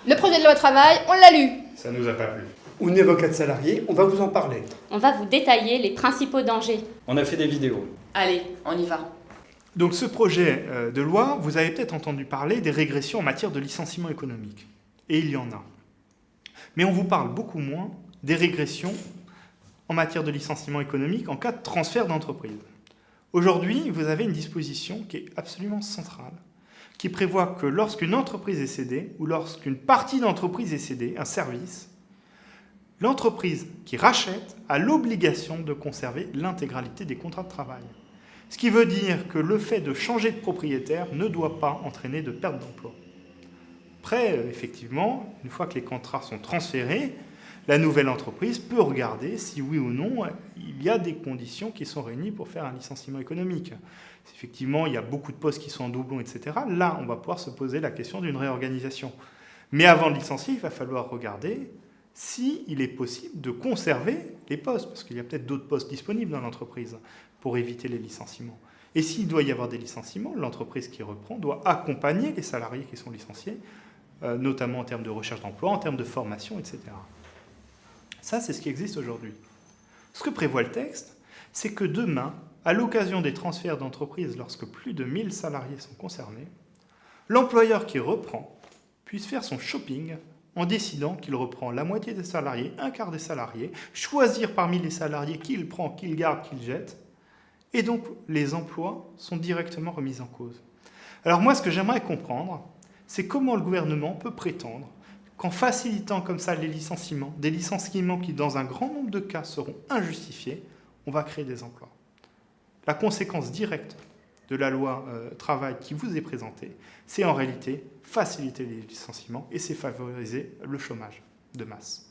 Le projet de loi travail, on l'a lu. Ça nous a pas plu. On évoque de salariés, on va vous en parler. On va vous détailler les principaux dangers. On a fait des vidéos. Allez, on y va. Donc ce projet de loi, vous avez peut-être entendu parler des régressions en matière de licenciement économique. Et il y en a. Mais on vous parle beaucoup moins des régressions en matière de licenciement économique en cas de transfert d'entreprise. Aujourd'hui, vous avez une disposition qui est absolument centrale, qui prévoit que lorsqu'une entreprise est cédée, ou lorsqu'une partie d'entreprise est cédée, un service, l'entreprise qui rachète a l'obligation de conserver l'intégralité des contrats de travail. Ce qui veut dire que le fait de changer de propriétaire ne doit pas entraîner de perte d'emploi. Après, effectivement, une fois que les contrats sont transférés, la nouvelle entreprise peut regarder si oui ou non il y a des conditions qui sont réunies pour faire un licenciement économique. Si effectivement il y a beaucoup de postes qui sont en doublon, etc., là on va pouvoir se poser la question d'une réorganisation. Mais avant de licencier, il va falloir regarder s'il est possible de conserver les postes, parce qu'il y a peut-être d'autres postes disponibles dans l'entreprise pour éviter les licenciements. Et s'il doit y avoir des licenciements, l'entreprise qui reprend doit accompagner les salariés qui sont licenciés, notamment en termes de recherche d'emploi, en termes de formation, etc. Ça, c'est ce qui existe aujourd'hui. Ce que prévoit le texte, c'est que demain, à l'occasion des transferts d'entreprise, lorsque plus de 1000 salariés sont concernés, l'employeur qui reprend puisse faire son shopping en décidant qu'il reprend la moitié des salariés, un quart des salariés, choisir parmi les salariés qui il prend, qui il garde, qui il jette, et donc les emplois sont directement remis en cause. Alors moi, ce que j'aimerais comprendre, c'est comment le gouvernement peut prétendre qu'en facilitant comme ça les licenciements, des licenciements qui dans un grand nombre de cas seront injustifiés, on va créer des emplois. La conséquence directe de la loi travail qui vous est présentée, c'est en réalité faciliter les licenciements et c'est favoriser le chômage de masse.